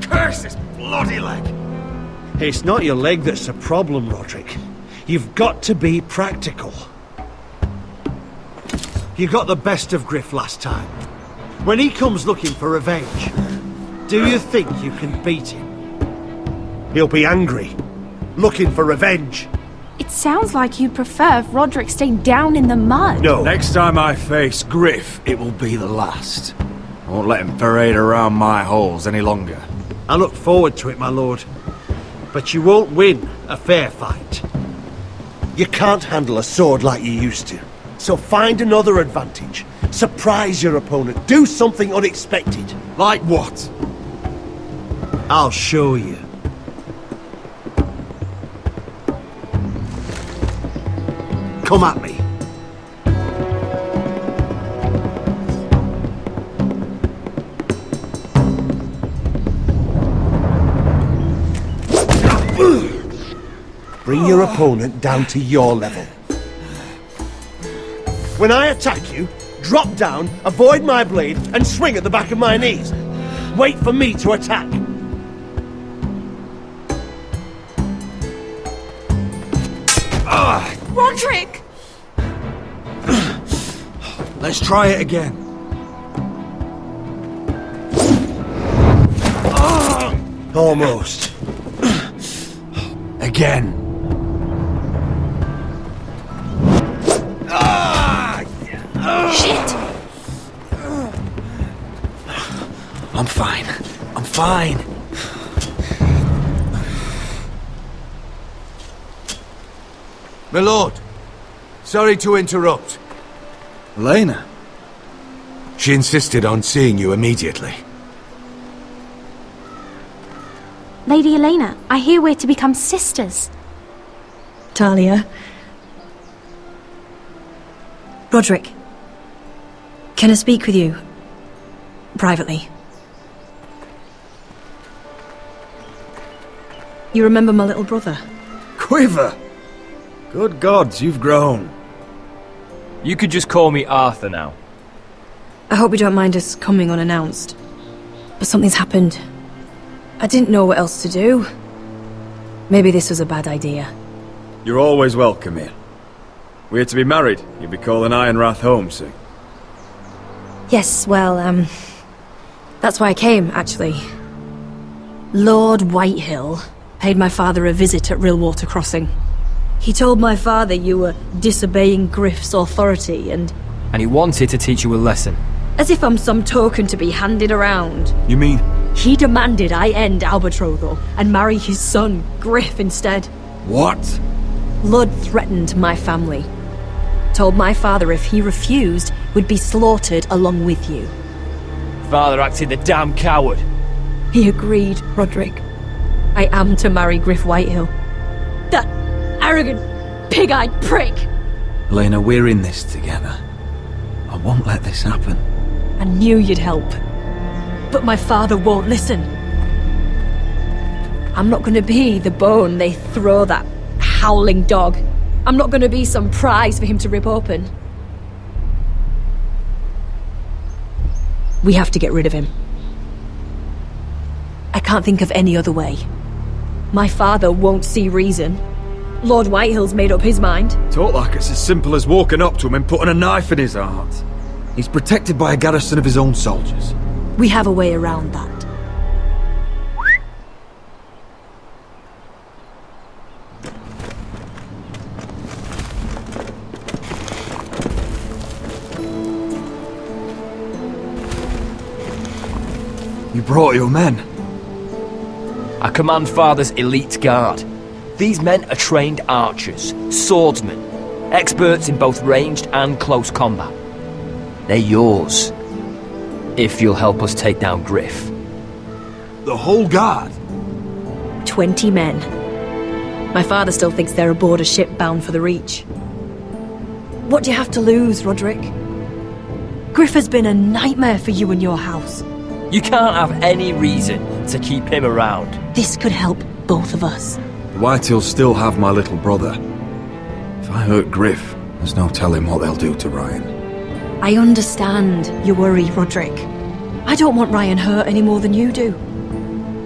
Curse this bloody leg! It's not your leg that's a problem, Roderick. You've got to be practical. You got the best of Griff last time. When he comes looking for revenge, do you think you can beat him? He'll be angry, looking for revenge. It sounds like you'd prefer if Roderick stayed down in the mud. No. Next time I face Griff, it will be the last. I won't let him parade around my halls any longer. I look forward to it, my lord. But you won't win a fair fight. You can't handle a sword like you used to. So find another advantage. Surprise your opponent. Do something unexpected. Like what? I'll show you. Come at me. Bring your opponent down to your level. When I attack you, drop down, avoid my blade, and swing at the back of my knees. Wait for me to attack. Roderick! Let's try it again. Almost. Again. Shit! I'm fine. I'm fine. My lord, sorry to interrupt. Lena. She insisted on seeing you immediately. Lady Elena, I hear we're to become sisters. Talia. Roderick. Can I speak with you? Privately. You remember my little brother? Quiver! Good gods, you've grown. You could just call me Arthur now. I hope you don't mind us coming unannounced. But something's happened. I didn't know what else to do. Maybe this was a bad idea. You're always welcome here. We're to be married. You'll be calling Ironrath home soon. Yes, well, that's why I came, actually. Lord Whitehill paid my father a visit at Rillwater Crossing. He told my father you were disobeying Griff's authority and he wanted to teach you a lesson. as if I'm some token to be handed around. You mean? He demanded I end our betrothal and marry his son, Griff, instead. What? Lud threatened my family. Told my father if he refused, we'd be slaughtered along with you. Father acted the damn coward. He agreed, Roderick. I am to marry Griff Whitehill. That arrogant, pig-eyed prick! Lena, we're in this together. I won't let this happen. I knew you'd help. But my father won't listen. I'm not gonna be the bone they throw that howling dog. I'm not gonna be some prize for him to rip open. We have to get rid of him. I can't think of any other way. My father won't see reason. Lord Whitehill's made up his mind. Talk like it's as simple as walking up to him and putting a knife in his heart. He's protected by a garrison of his own soldiers. We have a way around that. You brought your men. I command Father's elite guard. These men are trained archers, swordsmen, experts in both ranged and close combat. They're yours, if you'll help us take down Griff. The whole guard? 20 men. My father still thinks they're aboard a ship bound for the Reach. What do you have to lose, Roderick? Griff has been a nightmare for you and your house. You can't have any reason to keep him around. This could help both of us. The Whitehills still have my little brother. If I hurt Griff, there's no telling what they'll do to Ryan. I understand your worry, Roderick. I don't want Ryan hurt any more than you do.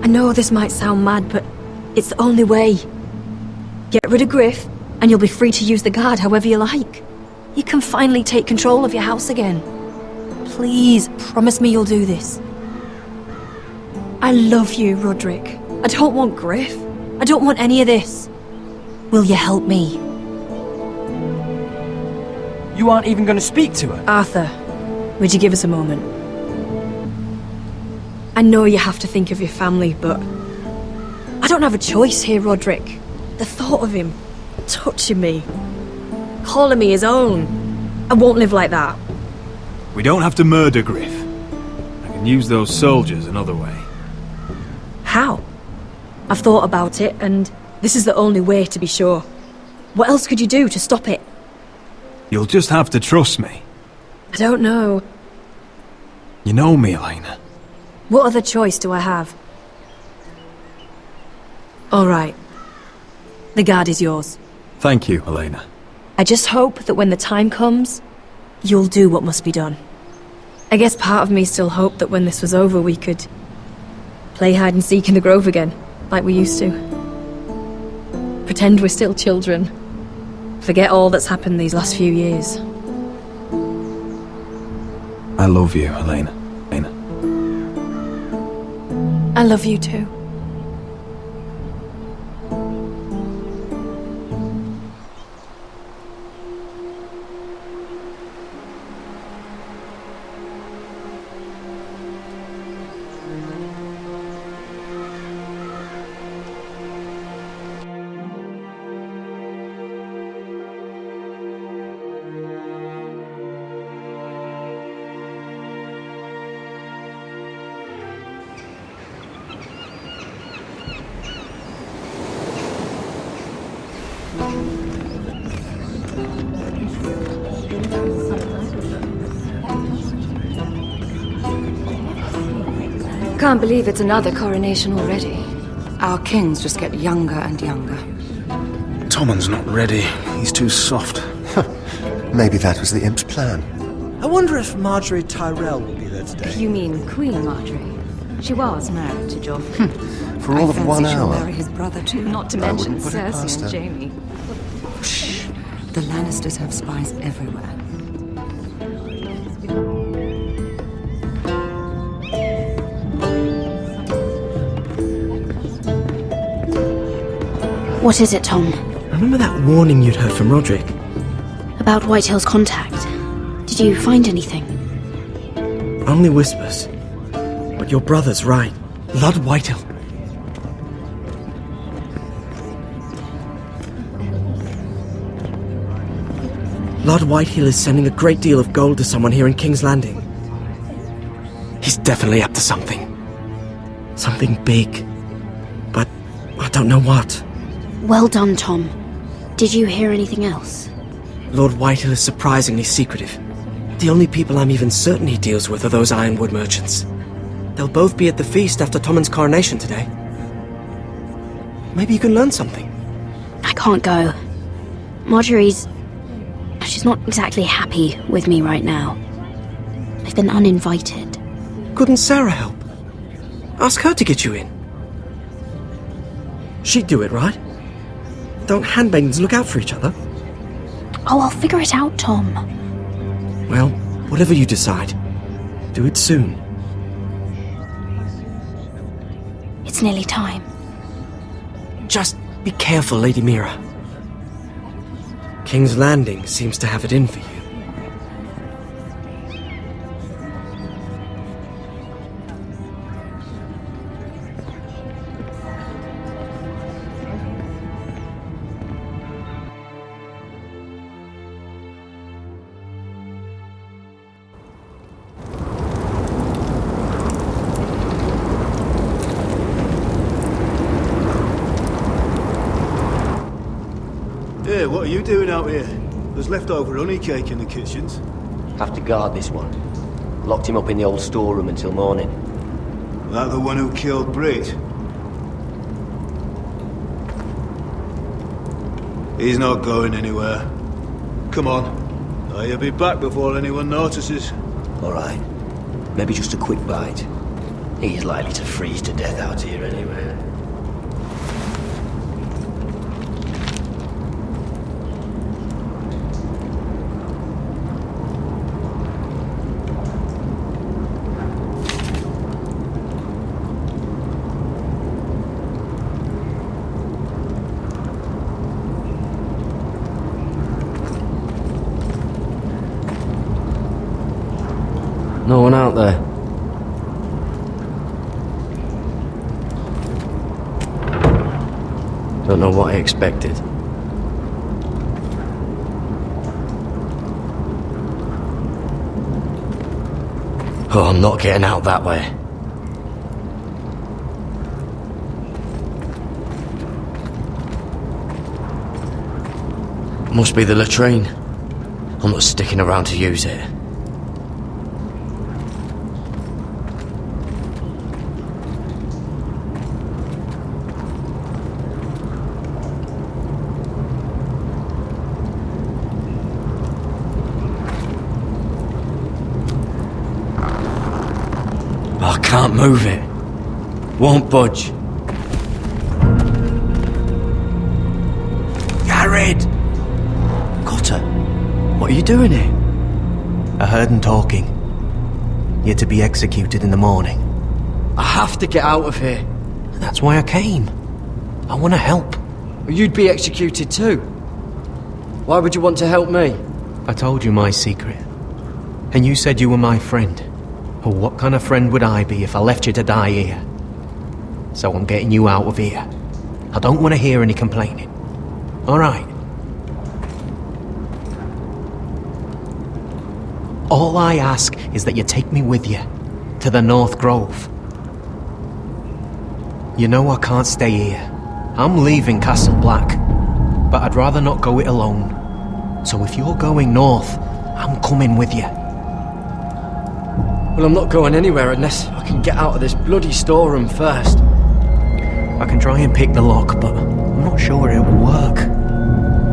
I know this might sound mad, but it's the only way. Get rid of Griff, and you'll be free to use the guard however you like. You can finally take control of your house again. Please, promise me you'll do this. I love you, Roderick. I don't want Griff. I don't want any of this. Will you help me? You aren't even going to speak to her? Arthur, would you give us a moment? I know you have to think of your family, but I don't have a choice here, Roderick. The thought of him touching me, calling me his own, I won't live like that. We don't have to murder Griff. I can use those soldiers another way. How? I've thought about it, and this is the only way to be sure. What else could you do to stop it? You'll just have to trust me. I don't know. You know me, Elena. What other choice do I have? All right. The guard is yours. Thank you, Elena. I just hope that when the time comes, you'll do what must be done. I guess part of me still hoped that when this was over we could play hide and seek in the grove again, like we used to. Pretend we're still children. Forget all that's happened these last few years. I love you, Elena. Elena. I love you too. Can't believe it's another coronation already. Our kings just get younger and younger. Tommen's not ready. He's too soft. Maybe that was the imp's plan. I wonder if Marjorie Tyrell will be there today. You mean Queen Marjorie? She was married to Joffrey. For all of 1 She'll hour. marry his brother too, not to I mention wouldn't put it past Cersei her. and Jaime. Shh. The Lannisters have spies everywhere. What is it, Tom? Remember that warning you'd heard from Roderick? About Whitehill's contact. Did you find anything? Only whispers. But your brother's right. Lord Whitehill. Lord Whitehill is sending a great deal of gold to someone here in King's Landing. He's definitely up to something. Something big. But I don't know what. Well done, Tom. Did you hear anything else? Lord Whitehill is surprisingly secretive. The only people I'm even certain he deals with are those ironwood merchants. They'll both be at the feast after Tommen's coronation today. Maybe you can learn something. I can't go. She's not exactly happy with me right now. I've been uninvited. Couldn't Sarah help? Ask her to get you in. She'd do it, right? Don't handmaidens look out for each other? Oh, I'll figure it out, Tom. Well, whatever you decide, do it soon. It's nearly time. Just be careful, Lady Mira. King's Landing seems to have it in for you. Hey, what are you doing out here? There's leftover honey cake in the kitchens. Have to guard this one. Locked him up in the old storeroom until morning. That the one who killed Brit? He's not going anywhere. Come on. I'll be back before anyone notices. All right. Maybe just a quick bite. He's likely to freeze to death out here anyway. No one out there. Don't know what I expected. Oh, I'm not getting out that way. Must be the latrine. I'm not sticking around to use it. I can't move it. Won't budge. Jared! Cotter, what are you doing here? I heard him talking. You're to be executed in the morning. I have to get out of here. That's why I came. I want to help. You'd be executed too. Why would you want to help me? I told you my secret. And you said you were my friend. Well, what kind of friend would I be if I left you to die here? So I'm getting you out of here. I don't want to hear any complaining. All right. All I ask is that you take me with you to the North Grove. You know I can't stay here. I'm leaving Castle Black, but I'd rather not go it alone. So if you're going north, I'm coming with you. Well, I'm not going anywhere unless I can get out of this bloody storeroom first. I can try and pick the lock, but I'm not sure it'll work.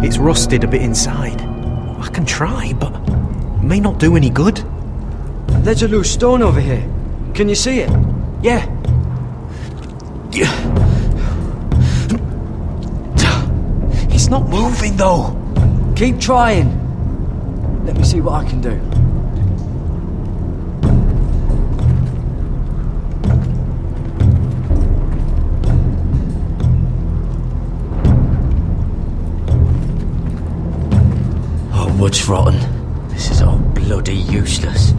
It's rusted a bit inside. I can try, but it may not do any good. There's a loose stone over here. Can you see it? Yeah. It's not moving, though. Keep trying. Let me see what I can do. Wood's rotten. This is all bloody useless.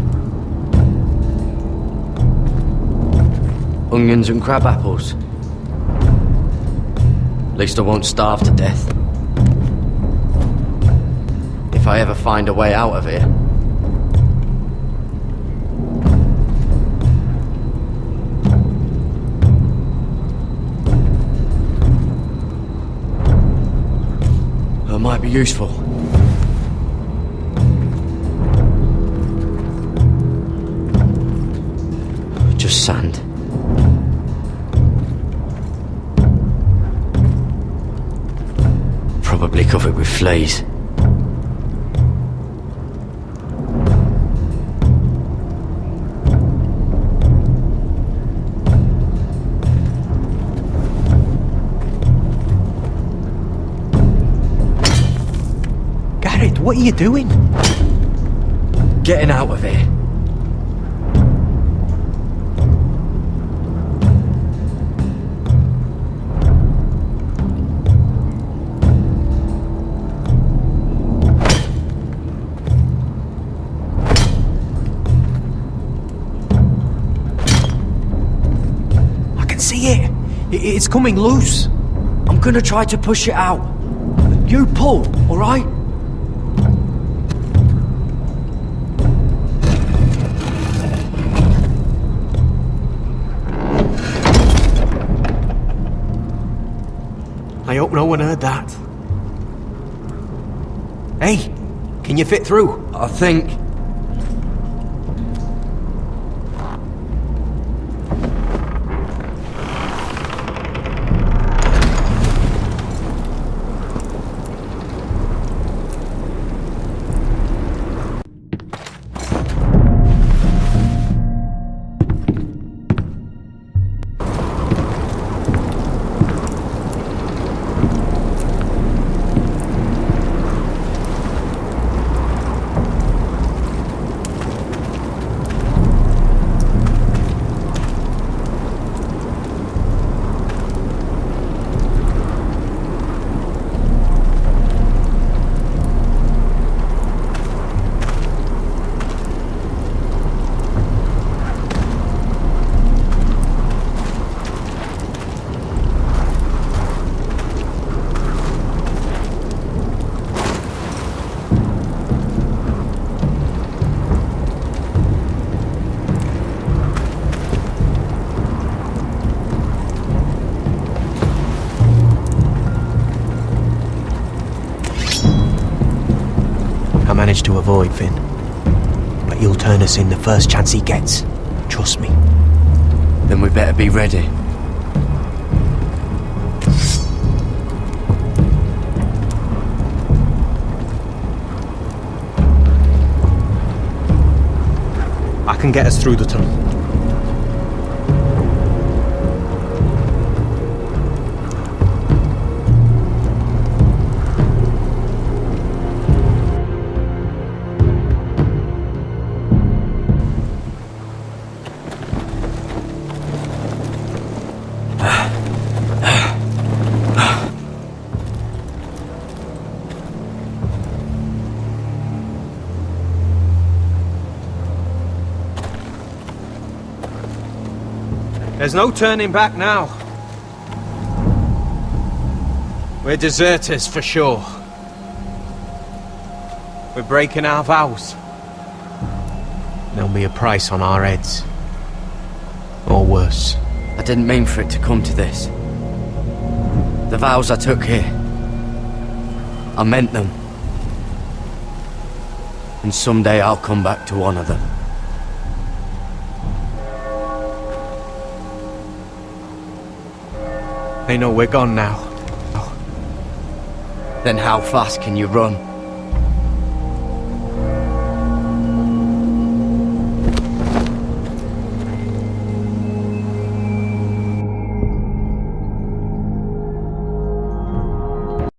Onions and crab apples. At least I won't starve to death. If I ever find a way out of here. It might be useful. Just sand. Probably covered with fleas. Garrett, what are you doing? Getting out of here. See it? It's coming loose. I'm gonna try to push it out. You pull, all right? I hope no one heard that. Hey, can you fit through? I think. to avoid, Finn. But he'll turn us in the first chance he gets. Trust me. Then we better be ready. I can get us through the tunnel. There's no turning back now. We're deserters for sure. We're breaking our vows. There'll be a price on our heads. Or worse. I didn't mean for it to come to this. The vows I took here, I meant them. And someday I'll come back to honour them. They know we're gone now. Then how fast can you run?